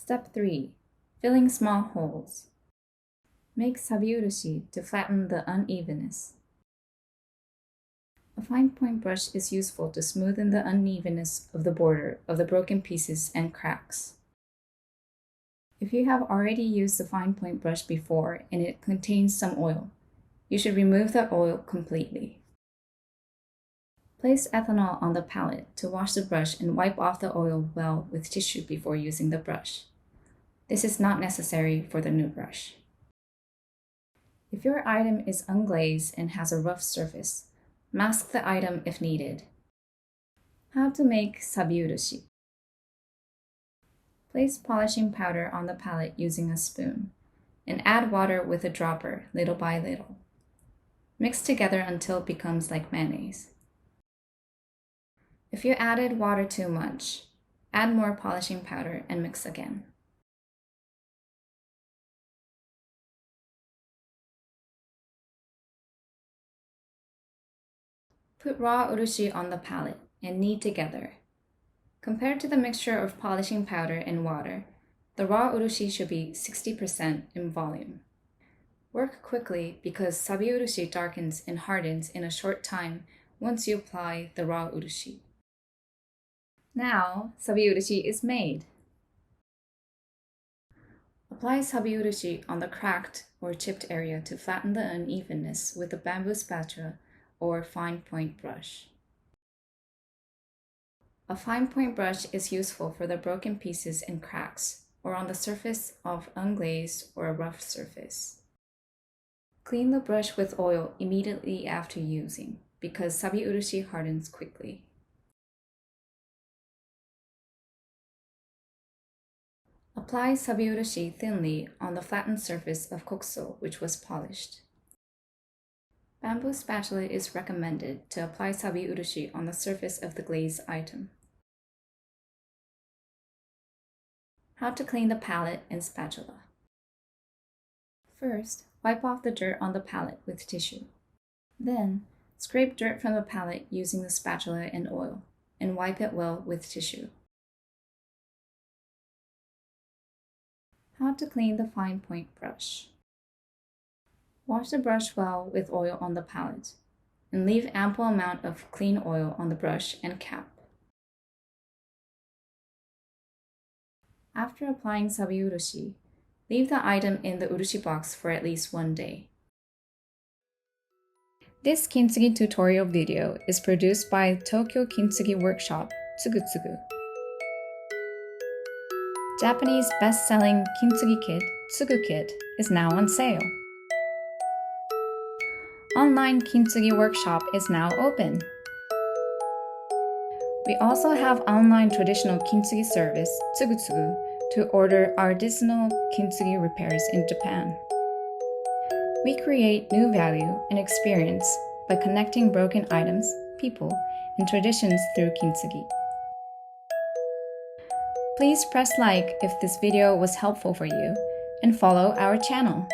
Step 3. Filling small holes. Make sabi-urushi to flatten the unevenness. A fine point brush is useful to smoothen the unevenness of the border of the broken pieces and cracks. If you have already used the fine point brush before and it contains some oil, you should remove the oil completely. Place ethanol on the palette to wash the brush and wipe off the oil well with tissue before using the brush. This is not necessary for the new brush. If your item is unglazed and has a rough surface, mask the item if needed. How to make sabi-urushi. Place polishing powder on the palette using a spoon, and add water with a dropper little by little. Mix together until it becomes like mayonnaise. If you added water too much, add more polishing powder and mix again. Put raw urushi on the palette and knead together. Compared to the mixture of polishing powder and water, the raw urushi should be 60% in volume. Work quickly because sabi-urushi darkens and hardens in a short time once you apply the raw urushi. Now, sabi-urushi is made. Apply sabi-urushi on the cracked or chipped area to flatten the unevenness with a bamboo spatula or fine point brush. A fine point brush is useful for the broken pieces and cracks or on the surface of unglazed or a rough surface. Clean the brush with oil immediately after using because sabi-urushi hardens quickly. Apply sabi-urushi thinly on the flattened surface of kokuso, which was polished. Bamboo spatula is recommended to apply sabi-urushi on the surface of the glazed item. How to clean the palette and spatula. First, wipe off the dirt on the palette with tissue. Then, scrape dirt from the palette using the spatula and oil, and wipe it well with tissue. How to clean the fine point brush. Wash the brush well with oil on the palette, and leave ample amount of clean oil on the brush and cap. After applying sabi-urushi, leave the item in the urushi box for at least 1 day. This Kintsugi tutorial video is produced by Tokyo Kintsugi workshop, Tsugu Tsugu. Japanese best-selling Kintsugi kit, TSUGUKIT, is now on sale. Online Kintsugi workshop is now open. We also have online traditional Kintsugi service, Tsugu Tsugu, to order artisanal Kintsugi repairs in Japan. We create new value and experience by connecting broken items, people, and traditions through Kintsugi. Please press like if this video was helpful for you, and follow our channel.